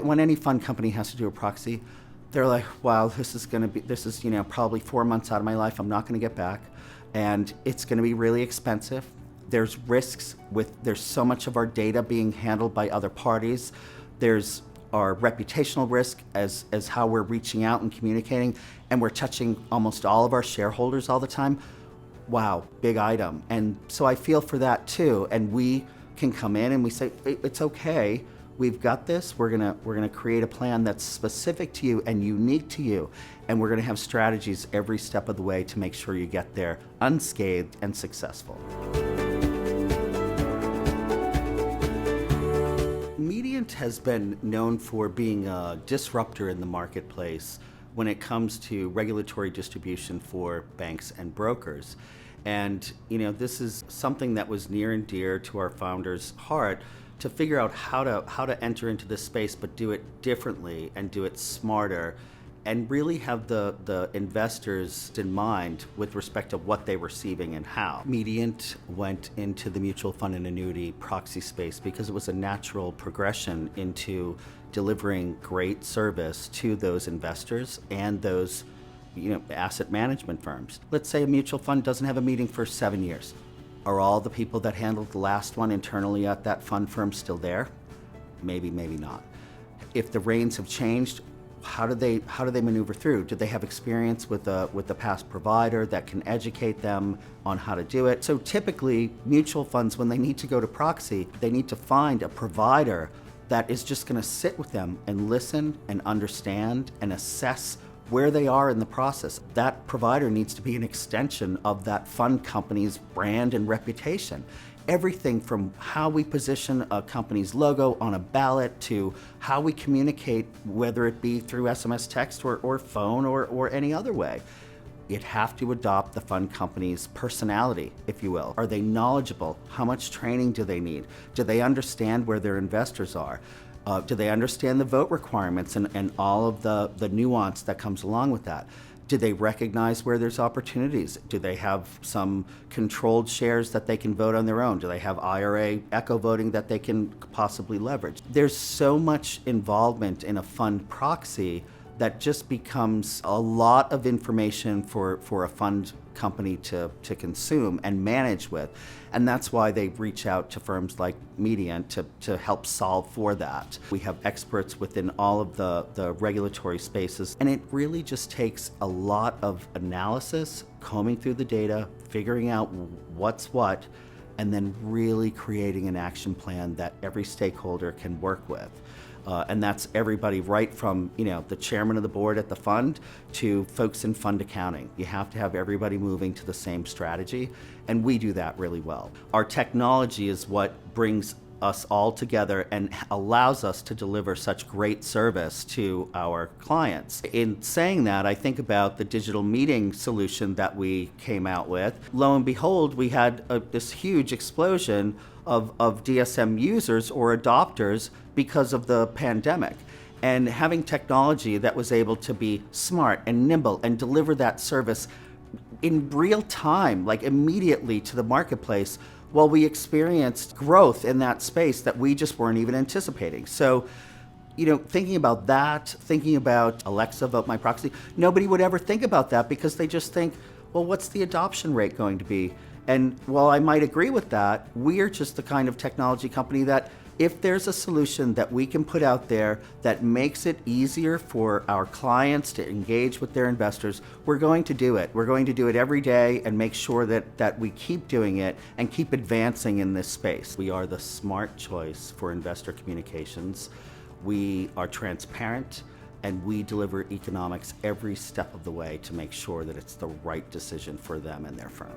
when any fund company has to do a proxy, they're like, wow, this is probably 4 months out of my life I'm not going to get back, and it's going to be really expensive. There's risks there's so much of our data being handled by other parties. There's our reputational risk as how we're reaching out and communicating, and we're touching almost all of our shareholders all the time. Wow, big item. And so I feel for that too. And we can come in and we say, it's okay, we've got this. We're gonna create a plan that's specific to you and unique to you. And we're gonna have strategies every step of the way to make sure you get there unscathed and successful. Mediant has been known for being a disruptor in the marketplace when it comes to regulatory distribution for banks and brokers. And this is something that was near and dear to our founder's heart, to figure out how to enter into this space, but do it differently and do it smarter, and really have the investors in mind with respect to what they're receiving and how. Mediant went into the mutual fund and annuity proxy space because it was a natural progression into delivering great service to those investors and those asset management firms. Let's say a mutual fund doesn't have a meeting for 7 years. Are all the people that handled the last one internally at that fund firm still there? Maybe, maybe not. If the reins have changed, how do they maneuver through? Do they have experience with the past provider that can educate them on how to do it? So typically, mutual funds, when they need to go to proxy, they need to find a provider that is just going to sit with them and listen and understand and assess where they are in the process. That provider needs to be an extension of that fund company's brand and reputation. Everything from how we position a company's logo on a ballot to how we communicate, whether it be through SMS text or phone or any other way. You'd have to adopt the fund company's personality, if you will. Are they knowledgeable? How much training do they need? Do they understand where their investors are? Do they understand the vote requirements and all of the nuance that comes along with that? Do they recognize where there's opportunities? Do they have some controlled shares that they can vote on their own? Do they have IRA echo voting that they can possibly leverage? There's so much involvement in a fund proxy that just becomes a lot of information for a fund company to consume and manage with. And that's why they reach out to firms like Mediant to help solve for that. We have experts within all of the regulatory spaces, and it really just takes a lot of analysis, combing through the data, figuring out what's what, and then really creating an action plan that every stakeholder can work with. And that's everybody right from the chairman of the board at the fund to folks in fund accounting. You have to have everybody moving to the same strategy, and we do that really well. Our technology is what brings us all together and allows us to deliver such great service to our clients. In saying that, I think about the digital meeting solution that we came out with. Lo and behold, we had this huge explosion of DSM users or adopters because of the pandemic. And having technology that was able to be smart and nimble and deliver that service in real time, like immediately to the marketplace, while we experienced growth in that space that we just weren't even anticipating. So, thinking about that, thinking about Alexa, vote my proxy, nobody would ever think about that because they just think, well, what's the adoption rate going to be? And while I might agree with that, we're just the kind of technology company that if there's a solution that we can put out there that makes it easier for our clients to engage with their investors, we're going to do it. We're going to do it every day and make sure that we keep doing it and keep advancing in this space. We are the smart choice for investor communications. We are transparent, and we deliver economics every step of the way to make sure that it's the right decision for them and their firm.